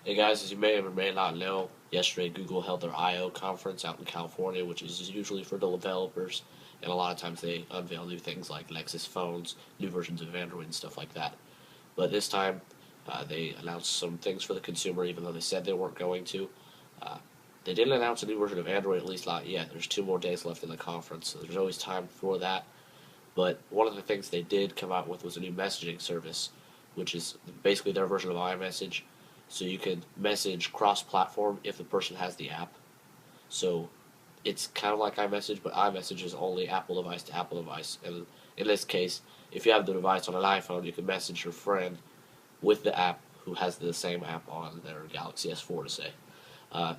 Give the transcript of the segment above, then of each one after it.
Hey guys, as you may or may not know, yesterday Google held their I/O conference out in California, which is usually for developers, and a lot of times they unveil new things like Nexus phones, new versions of Android, and stuff like that. But this time, they announced some things for the consumer, even though they said they weren't going to. Uh, they didn't announce a new version of Android, at least not yet. There's 2 more days left in the conference, so there's always time for that. But one of the things they did come out with was a new messaging service, which is basically their version of iMessage. So you can message cross-platform if the person has the app. So it's kind of like iMessage, but iMessage is only Apple device to Apple device. And in this case, if you have the device on an iPhone, you can message your friend with the app who has the same app on their Galaxy S4 to say. Uh,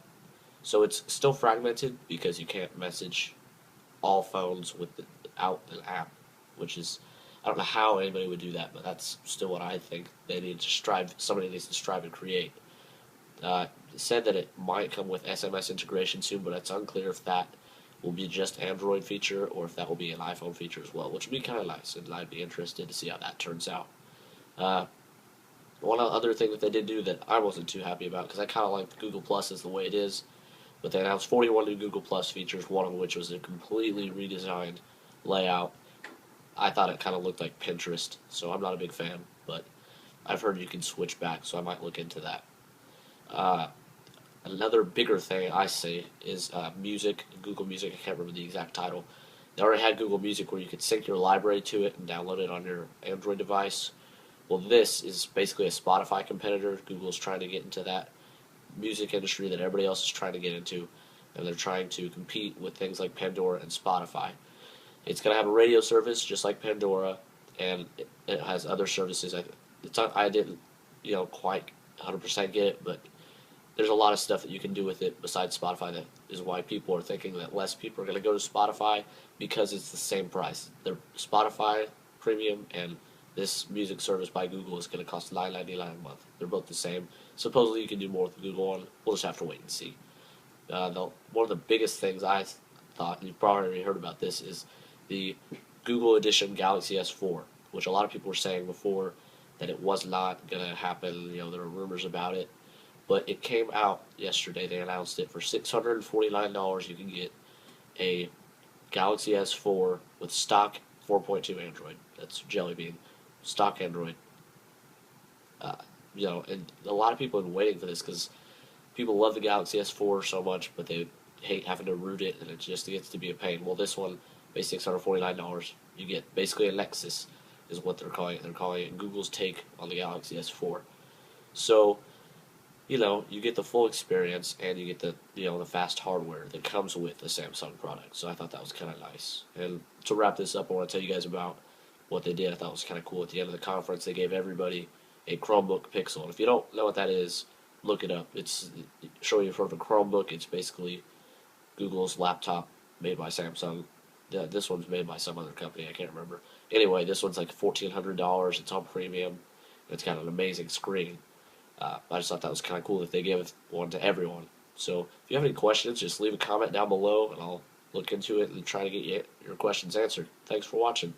so it's still fragmented because you can't message all phones without an app, which is I don't know how anybody would do that, but that's still what I think they need to strive. Somebody needs to strive and create. It said that it might come with SMS integration soon, but it's unclear if that will be just Android feature or if that will be an iPhone feature as well, which would be kind of nice, and I'd be interested to see how that turns out. Uh, One other thing that they did do that I wasn't too happy about because I kind of like Google Plus as the way it is, but they announced 41 new Google Plus features, one of which was a completely redesigned layout. I thought it kind of looked like Pinterest, so I'm not a big fan, but I've heard you can switch back, so I might look into that. Uh, Another bigger thing I see is music, Google Music. I can't remember the exact title. They already had Google Music where you could sync your library to it and download it on your Android device. Well, this is basically a Spotify competitor. Google's trying to get into that music industry that everybody else is trying to get into, and they're trying to compete with things like Pandora and Spotify. It's going to have a radio service just like Pandora, and it has other services. I didn't, quite 100% get it, but there's a lot of stuff that you can do with it besides Spotify. That is why people are thinking that less people are going to go to Spotify because it's the same price. Their Spotify Premium and this music service by Google is going to cost $9.99 a month. They're both the same. Supposedly you can do more with Google on. We'll just have to wait and see. One of the biggest things I thought, and you've probably already heard about this, is the Google Edition Galaxy S4, which a lot of people were saying before that it was not going to happen. There were rumors about it, but it came out yesterday. They announced it for $649. You can get a Galaxy S4 with stock 4.2 Android. That's Jelly Bean, stock Android. Uh, and a lot of people have been waiting for this because people love the Galaxy S4 so much, but they hate having to root it, and it just gets to be a pain. Well, this one, basically $649, you get basically a Nexus, is what they're calling it. They're calling it Google's take on the Galaxy S4. So, you get the full experience, and you get the fast hardware that comes with a Samsung product. So I thought that was kind of nice. And to wrap this up, I want to tell you guys about what they did. I thought was kind of cool. At the end of the conference, they gave everybody a Chromebook Pixel. And if you don't know what that is, look it up. It's showing you for the Chromebook. It's basically Google's laptop made by Samsung. This one's made by some other company. I can't remember. Anyway, this one's like $1,400. It's on premium. It's got an amazing screen. I just thought that was kind of cool that they gave one to everyone. So if you have any questions, just leave a comment down below, and I'll look into it and try to get your questions answered. Thanks for watching.